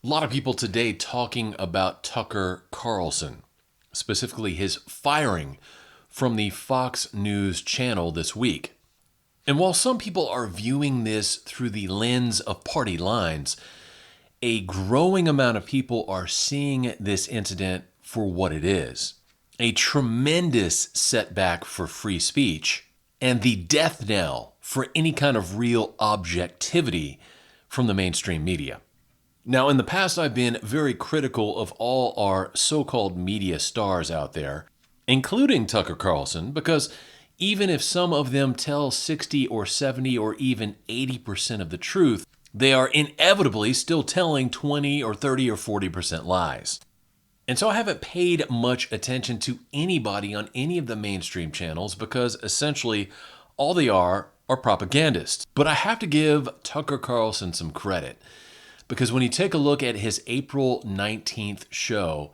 A lot of people today talking about Tucker Carlson, specifically his firing from the Fox News channel this week. And while some people are viewing this through the lens of party lines, a growing amount of people are seeing this incident for what it is: a tremendous setback for free speech and the death knell for any kind of real objectivity from the mainstream media. Now, in the past, I've been very critical of all our so-called media stars out there, including Tucker Carlson, because even if some of them tell 60 or 70 or even 80% of the truth, they are inevitably still telling 20 or 30 or 40% lies. And so I haven't paid much attention to anybody on any of the mainstream channels because essentially all they are propagandists. But I have to give Tucker Carlson some credit, because when you take a look at his April 19th show,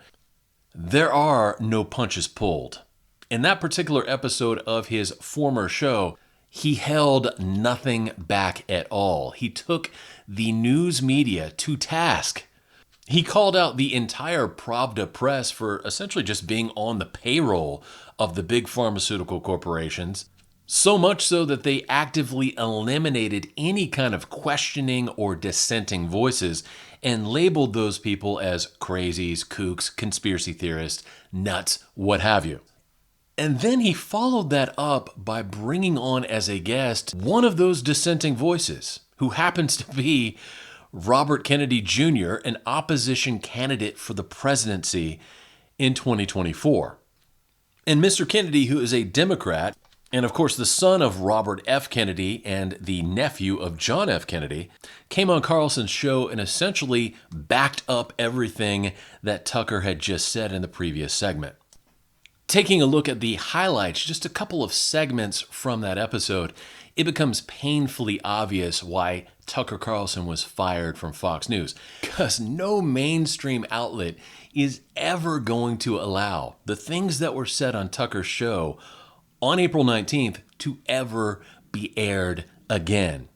there are no punches pulled. In that particular episode of his former show, he held nothing back at all. He took the news media to task. He called out the entire Pravda press for essentially just being on the payroll of the big pharmaceutical corporations, so much so that they actively eliminated any kind of questioning or dissenting voices and labeled those people as crazies, kooks, conspiracy theorists, nuts, what have you. And then he followed that up by bringing on as a guest one of those dissenting voices, who happens to be Robert Kennedy Jr., an opposition candidate for the presidency in 2024. And Mr. Kennedy, who is a Democrat, and of course the son of Robert F. Kennedy and the nephew of John F. Kennedy, came on Carlson's show and essentially backed up everything that Tucker had just said in the previous segment. Taking a look at the highlights, just a couple of segments from that episode, it becomes painfully obvious why Tucker Carlson was fired from Fox News. Because no mainstream outlet is ever going to allow the things that were said on Tucker's show on April 19th to ever be aired again.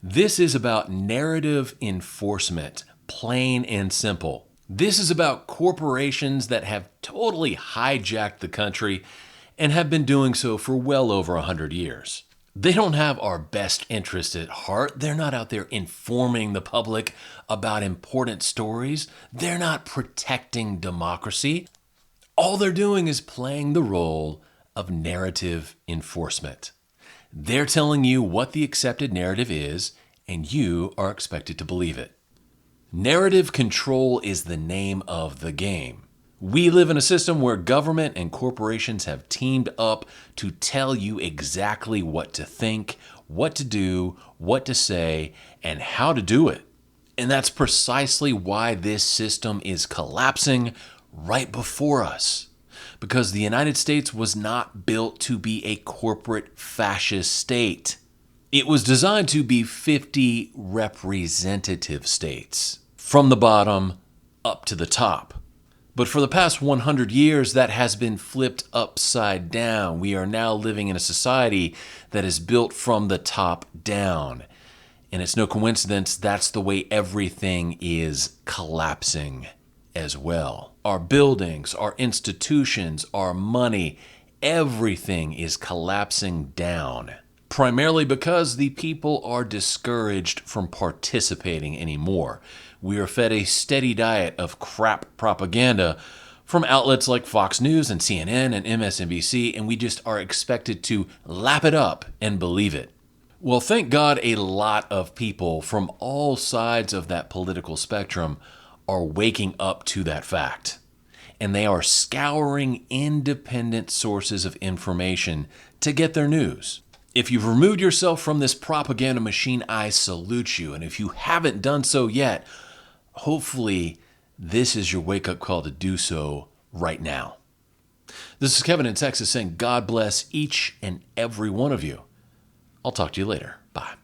This is about narrative enforcement, plain and simple. This is about corporations that have totally hijacked the country and have been doing so for well over 100 years. They don't have our best interest at heart. They're not out there informing the public about important stories. They're not protecting democracy. All they're doing is playing the role of narrative enforcement. They're telling you what the accepted narrative is, and you are expected to believe it. Narrative control is the name of the game. We live in a system where government and corporations have teamed up to tell you exactly what to think, what to do, what to say, and how to do it. And that's precisely why this system is collapsing right before us. Because the United States was not built to be a corporate fascist state. It was designed to be 50 representative states, from the bottom up to the top. But for the past 100 years, that has been flipped upside down. We are now living in a society that is built from the top down. And it's no coincidence that's the way everything is collapsing as well. Our buildings, our institutions, our money, everything is collapsing down. Primarily because the people are discouraged from participating anymore. We are fed a steady diet of crap propaganda from outlets like Fox News and CNN and MSNBC, and we just are expected to lap it up and believe it. Well, thank God a lot of people from all sides of that political spectrum are waking up to that fact. And they are scouring independent sources of information to get their news. If you've removed yourself from this propaganda machine, I salute you. And if you haven't done so yet, hopefully this is your wake-up call to do so right now. This is Kevin in Texas saying God bless each and every one of you. I'll talk to you later. Bye.